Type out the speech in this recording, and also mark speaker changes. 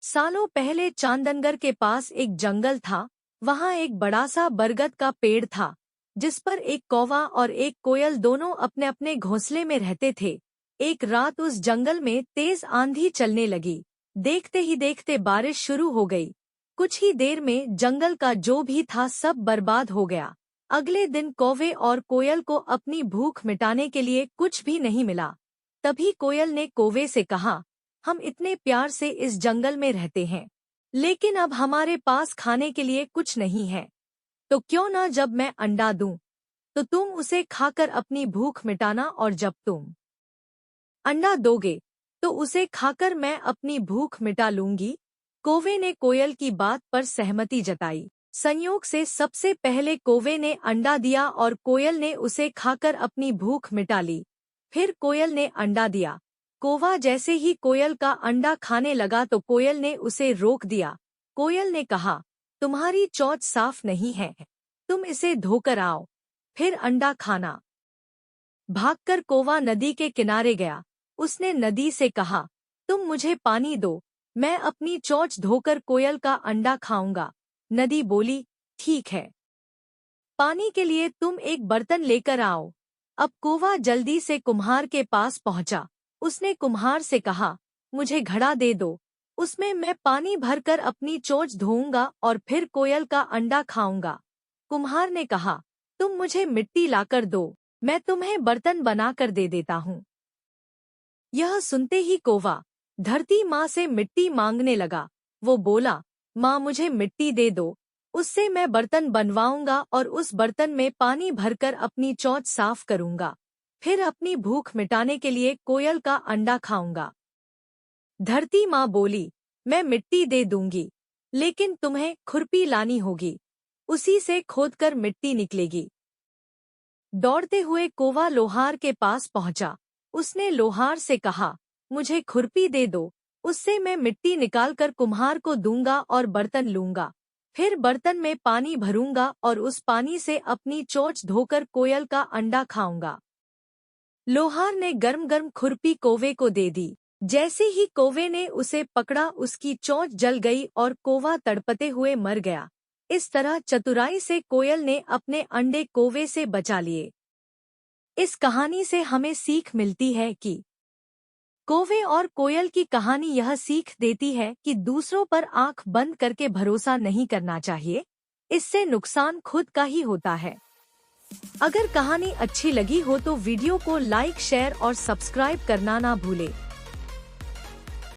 Speaker 1: सालों पहले चांदनगर के पास एक जंगल था। वहाँ एक बड़ा सा बरगद का पेड़ था, जिस पर एक कौवा और एक कोयल दोनों अपने अपने घोंसले में रहते थे। एक रात उस जंगल में तेज आंधी चलने लगी। देखते ही देखते बारिश शुरू हो गई। कुछ ही देर में जंगल का जो भी था सब बर्बाद हो गया। अगले दिन कौवे और कोयल को अपनी भूख मिटाने के लिए कुछ भी नहीं मिला। तभी कोयल ने कौवे से कहा, हम इतने प्यार से इस जंगल में रहते हैं, लेकिन अब हमारे पास खाने के लिए कुछ नहीं है। तो क्यों ना जब मैं अंडा दूं, तो तुम उसे खाकर अपनी भूख मिटाना, और जब तुम अंडा दोगे तो उसे खाकर मैं अपनी भूख मिटा लूंगी। कौवे ने कोयल की बात पर सहमति जताई। संयोग से सबसे पहले कौवे ने अंडा दिया और कोयल ने उसे खाकर अपनी भूख मिटा ली। फिर कोयल ने अंडा दिया। कौवा जैसे ही कोयल का अंडा खाने लगा तो कोयल ने उसे रोक दिया। कोयल ने कहा, तुम्हारी चोंच साफ नहीं है, तुम इसे धोकर आओ, फिर अंडा खाना। भागकर कौवा नदी के किनारे गया। उसने नदी से कहा, तुम मुझे पानी दो, मैं अपनी चोंच धोकर कोयल का अंडा खाऊंगा। नदी बोली, ठीक है, पानी के लिए तुम एक बर्तन लेकर आओ। अब कौवा जल्दी से कुम्हार के पास पहुंचा। उसने कुम्हार से कहा, मुझे घड़ा दे दो, उसमें मैं पानी भरकर अपनी चोंच धोऊंगा और फिर कोयल का अंडा खाऊंगा। कुम्हार ने कहा, तुम मुझे मिट्टी लाकर दो, मैं तुम्हें बर्तन बनाकर दे देता हूँ। यह सुनते ही कौवा धरती माँ से मिट्टी मांगने लगा। वो बोला, माँ मुझे मिट्टी दे दो, उससे मैं बर्तन बनवाऊंगा और उस बर्तन में पानी भरकर अपनी चोंच साफ करूंगा, फिर अपनी भूख मिटाने के लिए कोयल का अंडा खाऊंगा। धरती माँ बोली, मैं मिट्टी दे दूंगी, लेकिन तुम्हें खुरपी लानी होगी, उसी से खोदकर मिट्टी निकलेगी। दौड़ते हुए कौवा लोहार के पास पहुंचा। उसने लोहार से कहा, मुझे खुरपी दे दो, उससे मैं मिट्टी निकालकर कुम्हार को दूंगा और बर्तन लूंगा, फिर बर्तन में पानी भरूंगा और उस पानी से अपनी चोंच धोकर कोयल का अंडा खाऊंगा। लोहार ने गर्म गर्म खुरपी कौवे को दे दी। जैसे ही कौवे ने उसे पकड़ा, उसकी चोंच जल गई और कौवा तड़पते हुए मर गया। इस तरह चतुराई से कोयल ने अपने अंडे कौवे से बचा लिए। इस कहानी से हमें सीख मिलती है कि कौवे और कोयल की कहानी यह सीख देती है कि दूसरों पर आंख बंद करके भरोसा नहीं करना चाहिए, इससे नुकसान खुद का ही होता है। अगर कहानी अच्छी लगी हो तो वीडियो को लाइक, शेयर और सब्सक्राइब करना ना भूले।